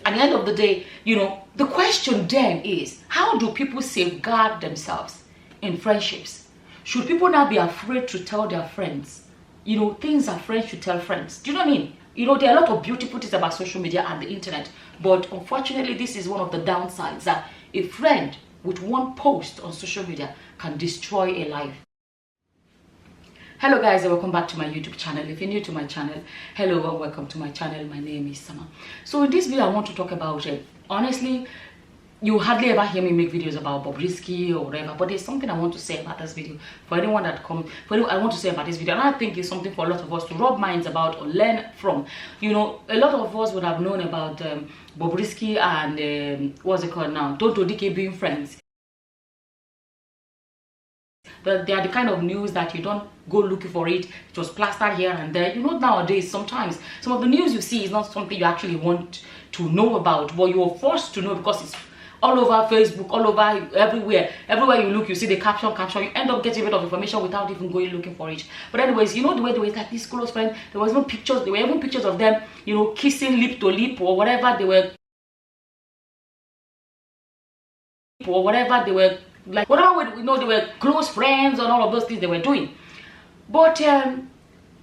At the end of the day, the question then is, how do people safeguard themselves in friendships? Should people not be afraid to tell their friends, things that friends should tell friends? Do you know what I mean? There are a lot of beautiful things about social media and the internet, but unfortunately, this is one of the downsides, that a friend with one post on social media can destroy a life. Hello guys, and welcome back to my YouTube channel. If you're new to my channel, hello and welcome to my channel. My name is Sama. So in this video, I want to talk about it. Honestly, you hardly ever hear me make videos about Bobrisky or whatever, but there's something I want to say about this video. I want to say about this video, and I think it's something for a lot of us to rub minds about or learn from. A lot of us would have known about Bobrisky and what's it called now, Tonto, Dikeh being friends. But they are the kind of news that you don't go looking for it. It was plastered here and there. Nowadays, sometimes some of the news you see is not something you actually want to know about, but you are forced to know because it's all over Facebook, all over everywhere. Everywhere you look, you see the caption. You end up getting rid of information without even going looking for it. But anyways, the way they were like this close friend, there was even pictures. There were even pictures of them, kissing lip to lip or whatever they were. Like whatever way, they were close friends and all of those things they were doing. But then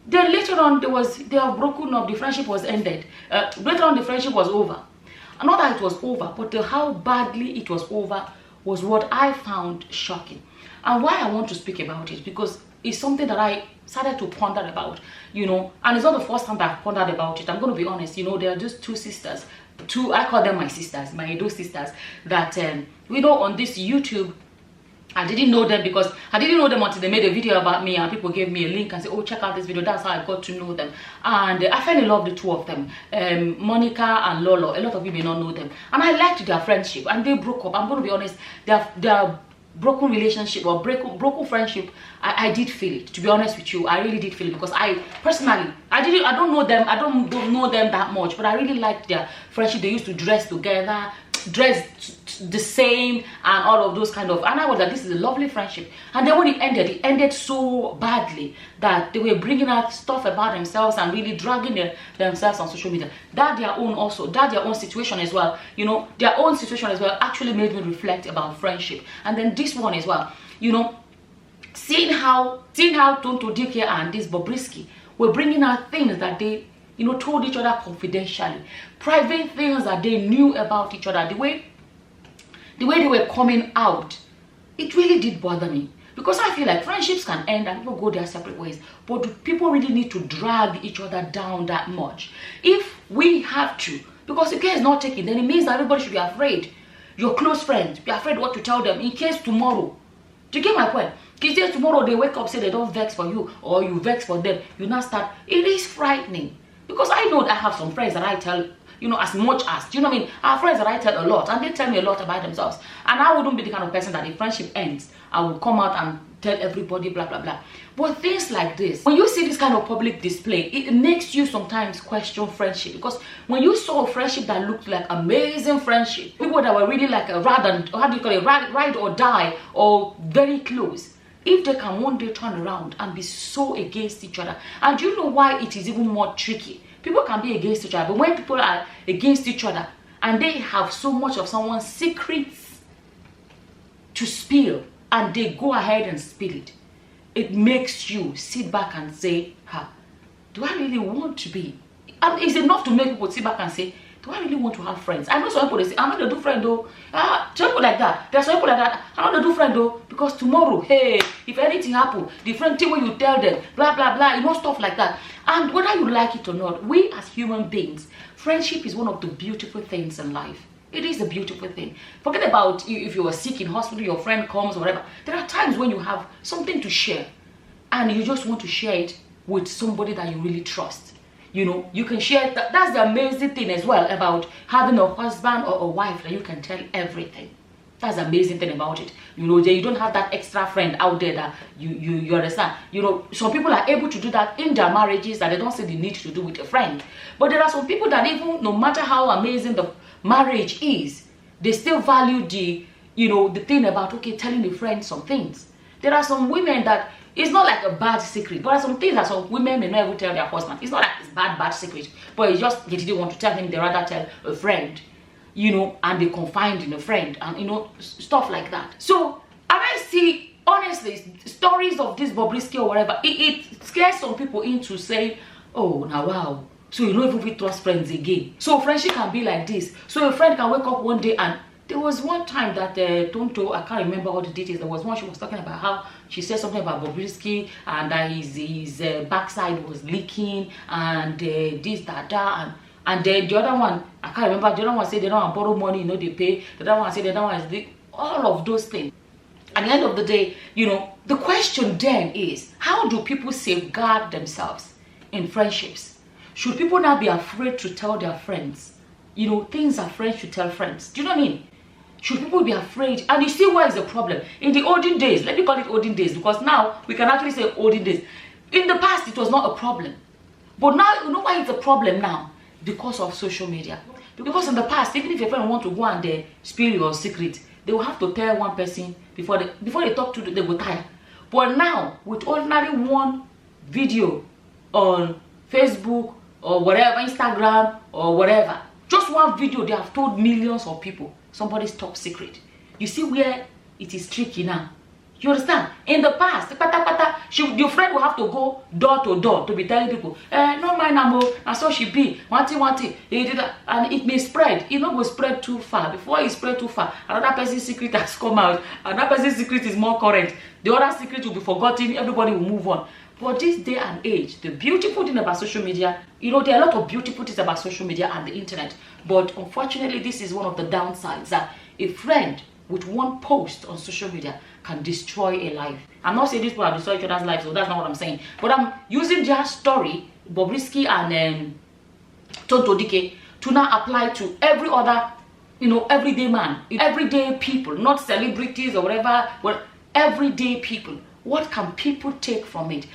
later on, they have broken up. The friendship was ended. Later on, the friendship was over. And not that it was over, but how badly it was over was what I found shocking. And why I want to speak about it, because it's something that I started to ponder about, and it's not the first time that I've pondered about it. I'm going to be honest, there are just two sisters, I call them my sisters, my Edo sisters, that, on this YouTube. I didn't know them because I didn't know them until they made a video about me and people gave me a link and said, oh, check out this video. That's how I got to know them. And I fell in love with the two of them, Monica and Lolo. A lot of you may not know them. And I liked their friendship, and they broke up. I'm going to be honest, their broken relationship or broken friendship, I did feel it. To be honest with you, I really did feel it, because I personally, I don't know them. I don't know them that much, but I really liked their friendship. They used to dress together, dress the same and all of those kind of, and I was like, this is a lovely friendship. And then when it ended so badly that they were bringing out stuff about themselves and really dragging themselves on social media. That their own situation as well, their own situation as well actually made me reflect about friendship. And then this one as well, seeing how Tonto, Dikeh and this Bobrisky were bringing out things that they told each other confidentially, private things that they knew about each other. The way they were coming out, it really did bother me, because I feel like friendships can end and people go their separate ways, but do people really need to drag each other down that much? If we have to, because if care is not taken, then it means that everybody should be afraid. Your close friends, be afraid what to tell them in case tomorrow. Do you get my point? In case tomorrow they wake up, say they don't vex for you, or you vex for them, you now start. It is frightening. Because I know that I have some friends that I tell, as much as, do you know what I mean? I have friends that I tell a lot, and they tell me a lot about themselves. And I wouldn't be the kind of person that if friendship ends, I will come out and tell everybody, blah, blah, blah. But things like this, when you see this kind of public display, it makes you sometimes question friendship. Because when you saw a friendship that looked like amazing friendship, people that were really like a ride or die, or very close, if they can one day turn around and be so against each other. And you know why it is even more tricky? People can be against each other, but when people are against each other and they have so much of someone's secrets to spill, and they go ahead and spill it, it makes you sit back and say, do I really want to be? And it's enough to make people sit back and say, do I really want to have friends? I know some people, they say, I'm not going to do friend though. Some people like that. There's some people like that. I'm not going to do friend though, because tomorrow, hey, if anything happens, the friend thing when you tell them, blah, blah, blah, stuff like that. And whether you like it or not, we as human beings, friendship is one of the beautiful things in life. It is a beautiful thing. Forget about if you are sick in hospital, your friend comes or whatever. There are times when you have something to share, and you just want to share it with somebody that you really trust. You can share that. That's the amazing thing as well about having a husband or a wife that you can tell everything. That's the amazing thing about it. You don't have that extra friend out there that you understand. Some people are able to do that in their marriages that they don't see the need to do with a friend. But there are some people that even no matter how amazing the marriage is, they still value the thing about, okay, telling a friend some things. There are some women that it's not like a bad secret. But there are some things that some women may not even tell their husband. It's not like it's bad secret, but it's just they didn't want to tell him. They rather tell a friend, you know, and they confide in a friend, and you know, stuff like that. So I see, honestly, stories of this Bobrisky or whatever, it scares some people into saying, oh, now wow, so you don't even trust friends again. So friendship can be like this. So a friend can wake up one day, and there was one time that Tonto, I can't remember all the details, there was one she was talking about how she said something about Bobrisky and that his backside was leaking and this, that, and then the other one, I can't remember, the other one said they don't want to borrow money, you know, they pay. The other one said the other one is all of those things. At the end of the day, you know, the question then is, how do people safeguard themselves in friendships? Should people now be afraid to tell their friends, you know, things that friends should tell friends? Do you know what I mean? Should people be afraid? And you see why is the problem? In the olden days, let me call it olden days, because now we can actually say olden days. In the past, it was not a problem. But now, you know why it's a problem now? Because of social media. Because in the past, even if your friend want to go and spill your secret, they will have to tell one person before they talk to them, they will tire. But now, with ordinary one video on Facebook or whatever, Instagram or whatever, just one video, they have told millions of people somebody's top secret. You see where it is tricky now. You understand? In the past, your friend will have to go door to door to be telling people, no mind amo, and so she be, want it, and it may spread. It not will spread too far. Before it spread too far, another person's secret has come out. Another person's secret is more current. The other secret will be forgotten. Everybody will move on. But this day and age, the beautiful thing about social media, you know, there are a lot of beautiful things about social media and the internet. But unfortunately, this is one of the downsides, that a friend with one post on social media can destroy a life. I'm not saying these people have destroyed each other's lives, so that's not what I'm saying. But I'm using their story, Bobrisky and Tonto Dikeh, to now apply to every other, you know, everyday man, everyday people, not celebrities or whatever, but everyday people. What can people take from it?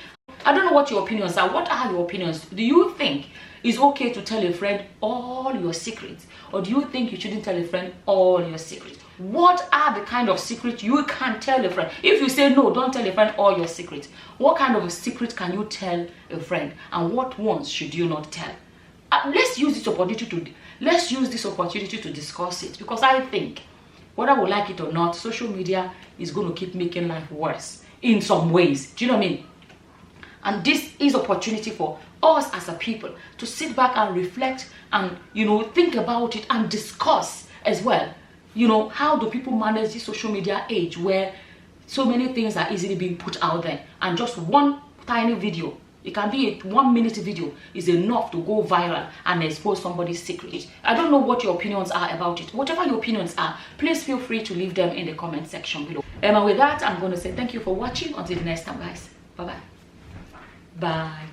I don't know what your opinions are. What are your opinions? Do you think it's okay to tell a friend all your secrets? Or do you think you shouldn't tell a friend all your secrets? What are the kind of secrets you can tell a friend? If you say no, don't tell a friend all your secrets, what kind of a secret can you tell a friend? And what ones should you not tell? Let's use this opportunity to discuss it, because I think, whether we like it or not, social media is going to keep making life worse in some ways. Do you know what I mean? And this is opportunity for us as a people to sit back and reflect and, you know, think about it and discuss as well. You know, how do people manage this social media age where so many things are easily being put out there, and just one tiny video, it can be a 1 minute video, is enough to go viral and expose somebody's secret. I don't know what your opinions are about it. Whatever your opinions are, please feel free to leave them in the comment section below. And with that, I'm going to say thank you for watching. Until the next time, guys. Bye-bye. Bye.